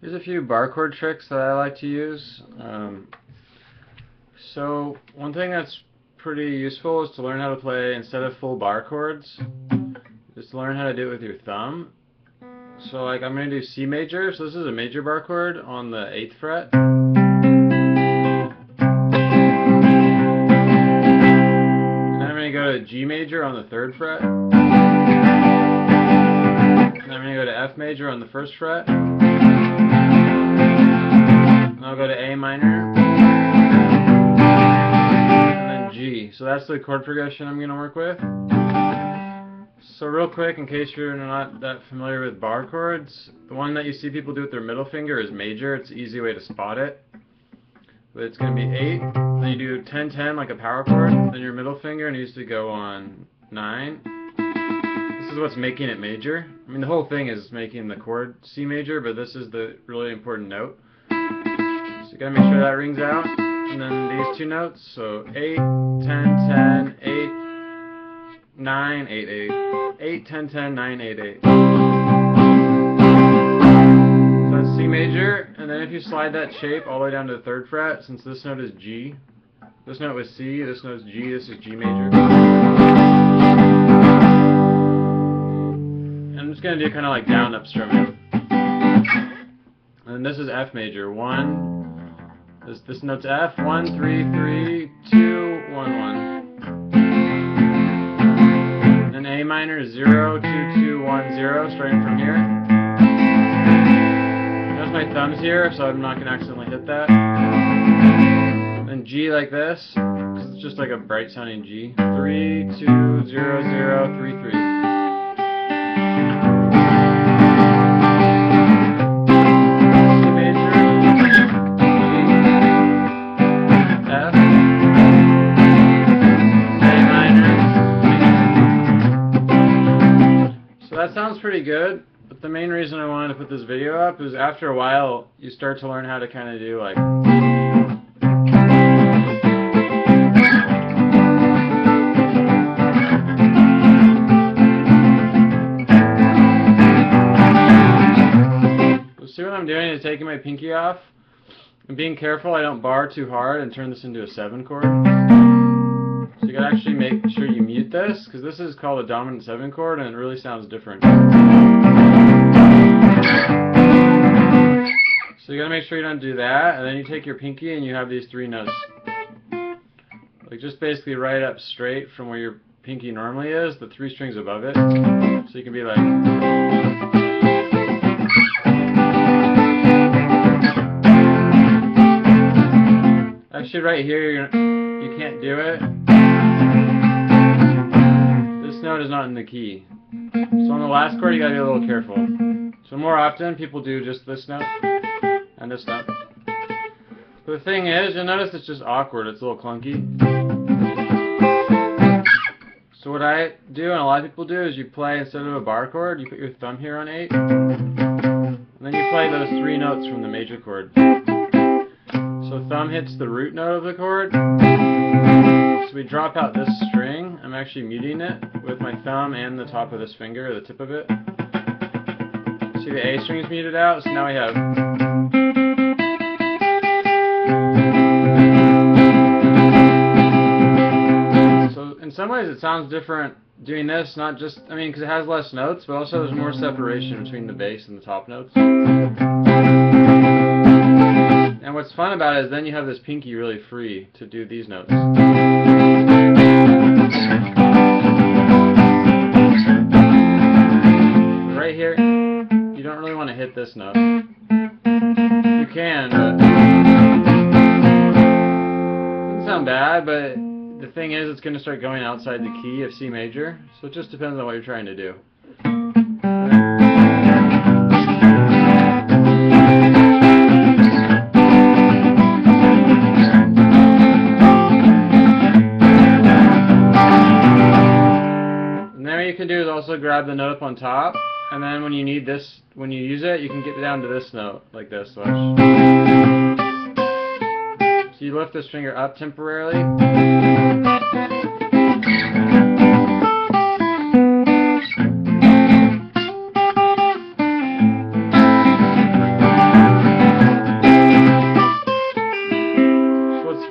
Here's a few bar chord tricks that I like to use. So one thing that's pretty useful is to learn how to play, instead of full bar chords, just learn how to do it with your thumb. So like I'm going to do C major, so this is a major bar chord on the 8th fret. And then I'm going to go to G major on the 3rd fret. And then I'm going to go to F major on the 1st fret. And I'll go to A minor. And then G. So that's the chord progression I'm going to work with. So real quick, in case you're not that familiar with bar chords, the one that you see people do with their middle finger is major. It's an easy way to spot it. But it's going to be 8, then you do 10-10 like a power chord, then your middle finger needs to go on 9. This is what's making it major. I mean, the whole thing is making the chord C major, but this is the really important note. So you got to make sure that rings out. And then these two notes, so 8, 10-10, 8, 9, 8, 8. 8, 10, 10, 9, 8, 8. So that's C major, and then if you slide that shape all the way down to the 3rd fret, since this note is G, this note was C, this note is G, this is G major. And I'm just going to do kind of like down up strumming. And this is F major, 1, this note's F, 1, 3, 3, 2, 1, 1. A minor is 0, 2, 2, 1, 0, starting from here. Notice my thumb's here, so I'm not going to accidentally hit that. Then G like this, because it's just like a bright sounding G. 3, 2, 0, 0, 3, 3. C major, G, F. That sounds pretty good, but the main reason I wanted to put this video up is after a while you start to learn how to kind of do like see what I'm doing is taking my pinky off and being careful I don't bar too hard and turn this into a 7 chord. So you gotta actually make sure you mute this, because this is called a dominant 7 chord and it really sounds different. So you gotta make sure you don't do that, and then you take your pinky and you have these 3 notes. Like just basically right up straight from where your pinky normally is, the 3 strings above it. So you can be like... Actually right here you can't do it. This note is not in the key. So on the last chord you gotta be a little careful. So more often people do just this note and this note. But the thing is, you'll notice it's just awkward, it's a little clunky. So what I do, and a lot of people do, is you play, instead of a bar chord, you put your thumb here on 8, and then you play those 3 notes from the major chord. So thumb hits the root note of the chord. So we drop out this string. I'm actually muting it with my thumb and the top of this finger, the tip of it. See the A string is muted out, so now we have... So in some ways it sounds different doing this, not just, I mean, because it has less notes, but also there's more separation between the bass and the top notes. And what's fun about it is then you have this pinky really free to do these notes. Right here, you don't really want to hit this note. You can, but it doesn't sound bad, but the thing is it's going to start going outside the key of C major, so it just depends on what you're trying to do. What you can do is also grab the note up on top, and then when you need this, when you use it, you can get down to this note, like this. Watch. So you lift this finger up temporarily.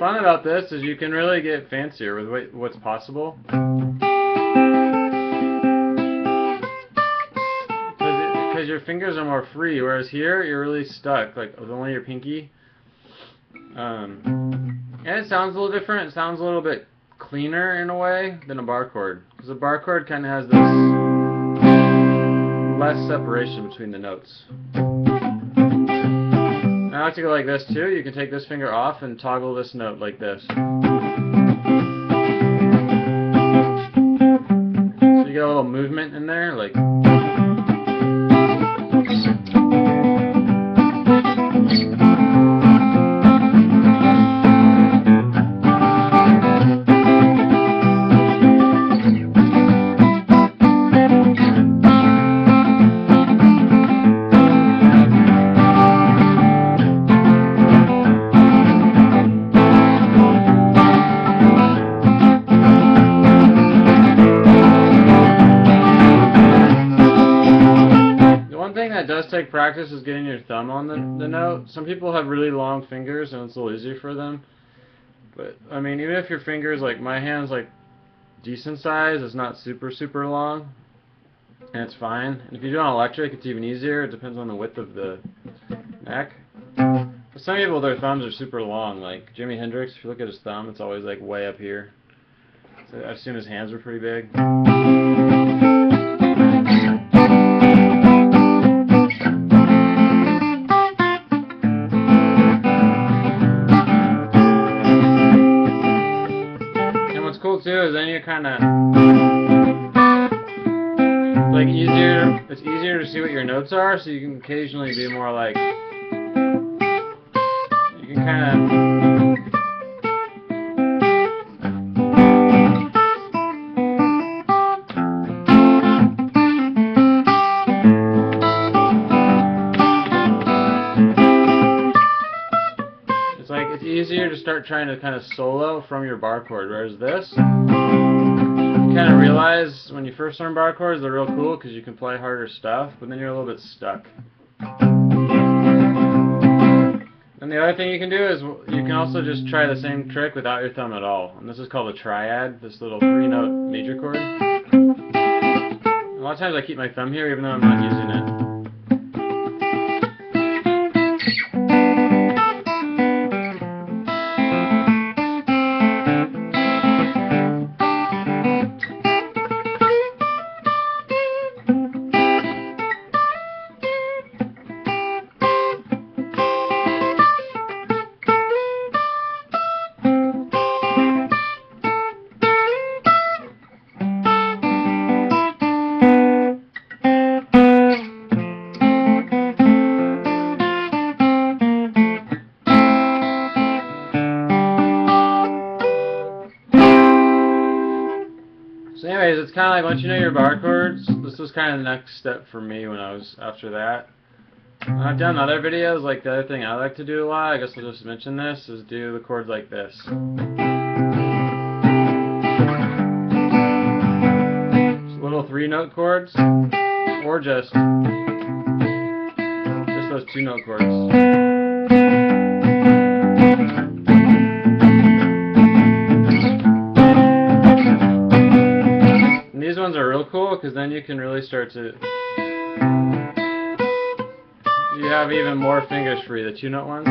fun about this is you can really get fancier with what's possible. Because your fingers are more free, whereas here you're really stuck, like with only your pinky. And it sounds a little different. It sounds a little bit cleaner in a way than a bar chord, because a bar chord kind of has this less separation between the notes. I like to go like this too. You can take this finger off and toggle this note like this. So you get a little movement in there, like. That does take practice is getting your thumb on the note. Some people have really long fingers and it's a little easier for them. But I mean, even if your fingers, like my hand's like decent size, it's not super long, and it's fine. And if you do it on electric, it's even easier. It depends on the width of the neck. But some people, their thumbs are super long. Like Jimi Hendrix, if you look at his thumb, it's always like way up here. So I assume his hands are pretty big. Too is then you kind of like it's easier to see what your notes are, so you can occasionally be more like, you can kind of it's easier to start trying to kind of solo from your bar chord, whereas this, you kind of realize when you first learn bar chords, they're real cool because you can play harder stuff, but then you're a little bit stuck. And the other thing you can do is you can also just try the same trick without your thumb at all, and this is called a triad, this little 3-note major chord. A lot of times I keep my thumb here even though I'm not using it. So anyways, it's kind of like once you know your bar chords, this was kind of the next step for me when I was after that. And I've done other videos, like the other thing I like to do a lot, I guess I'll just mention this, is do the chords like this. Just little 3-note chords, or just those 2-note chords. These ones are real cool because then you can really start to, you have even more fingers free, the 2-note ones.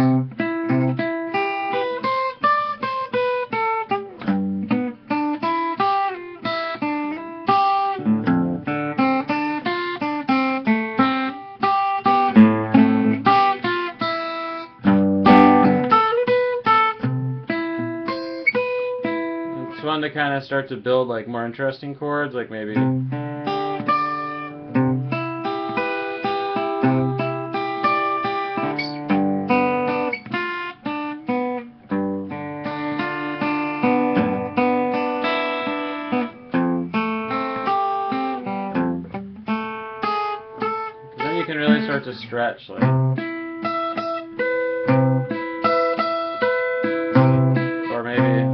It's fun to kind of start to build like more interesting chords, like maybe then you can really start to stretch, like. Or maybe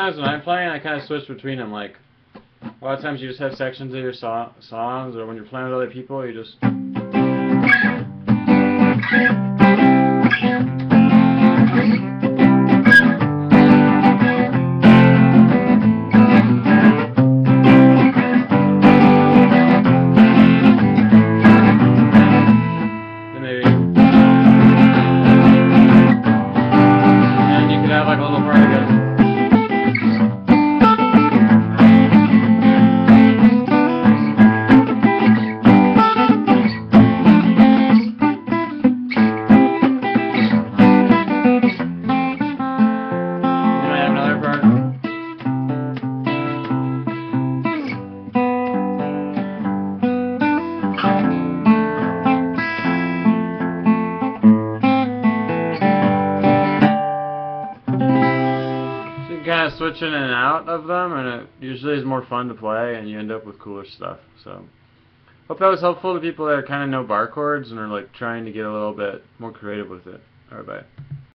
times when I'm playing, I kind of switch between them. Like, a lot of times you just have sections of your songs, or when you're playing with other people, you just... Kind of switching in and out of them, and it usually is more fun to play, and you end up with cooler stuff. So, hope that was helpful to people that kind of know bar chords and are like trying to get a little bit more creative with it. Alright, bye.